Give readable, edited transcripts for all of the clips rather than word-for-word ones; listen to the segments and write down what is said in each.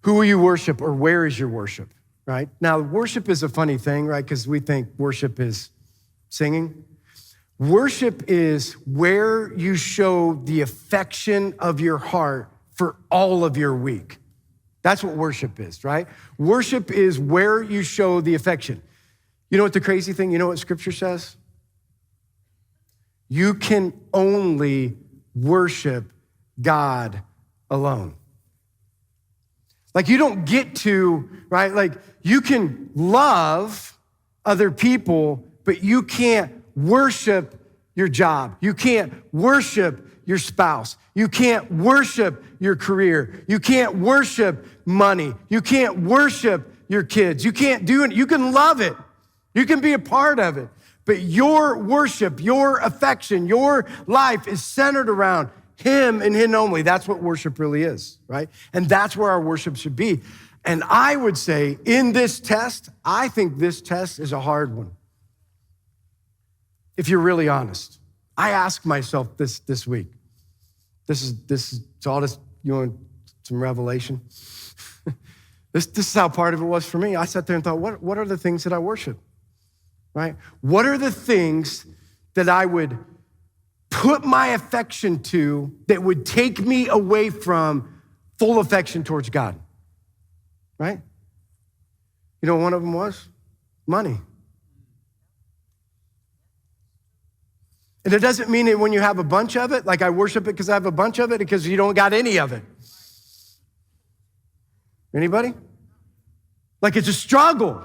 Who will you worship, or where is your worship, right? Now, worship is a funny thing, right? Because we think worship is singing. Worship is where you show the affection of your heart for all of your week. That's what worship is, right? Worship is where you show the affection. You know what the crazy thing, you know what Scripture says? You can only worship God alone. Like you don't get to, right? Like you can love other people, but you can't worship your job. You can't worship your spouse. You can't worship your career. You can't worship money. You can't worship your kids. You can't do it. You can love it. You can be a part of it. But your worship, your affection, your life is centered around Him and Him only. That's what worship really is, right? And that's where our worship should be. And I would say in this test, I think this test is a hard one. If you're really honest. I asked myself this week. This is all this, you want some revelation? This is how part of it was for me. I sat there and thought, what are the things that I worship, right? What are the things that I would put my affection to that would take me away from full affection towards God, right? You know, one of them was money. And it doesn't mean that when you have a bunch of it, like I worship it because I have a bunch of it, because you don't got any of it. Anybody? Like it's a struggle,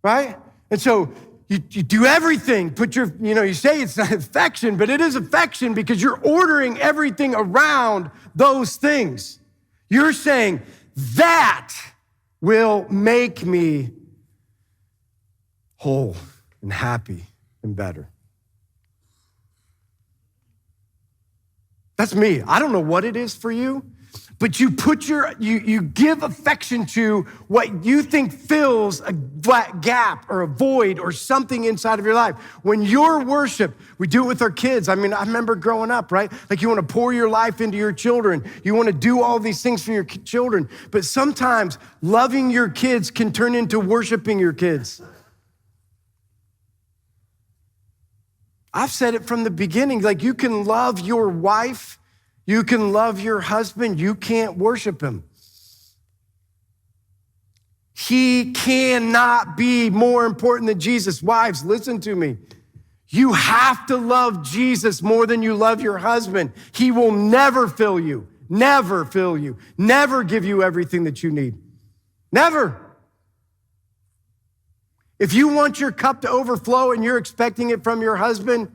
right? And so you do everything, you say it's not affection, but it is affection because you're ordering everything around those things. You're saying that will make me whole and happy and better. That's me. I don't know what it is for you, but you give affection to what you think fills a gap or a void or something inside of your life. When your worship, we do it with our kids. I mean, I remember growing up, right? Like you want to pour your life into your children. You want to do all these things for your children. But sometimes loving your kids can turn into worshiping your kids. I've said it from the beginning, like you can love your wife, you can love your husband, you can't worship him. He cannot be more important than Jesus. Wives, listen to me. You have to love Jesus more than you love your husband. He will never fill you, never fill you, never give you everything that you need. Never. If you want your cup to overflow and you're expecting it from your husband,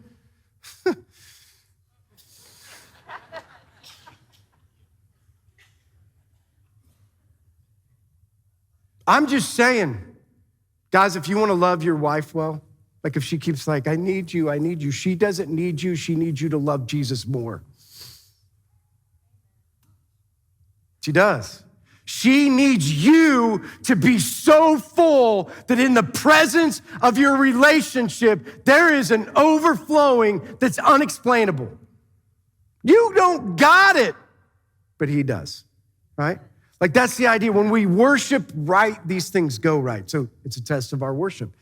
I'm just saying, guys, if you want to love your wife well, like if she keeps like, I need you. She doesn't need you. She needs you to love Jesus more. She does. She needs you to be so full that in the presence of your relationship, there is an overflowing that's unexplainable. You don't got it, but He does, right? Like that's the idea. When we worship right, these things go right. So it's a test of our worship.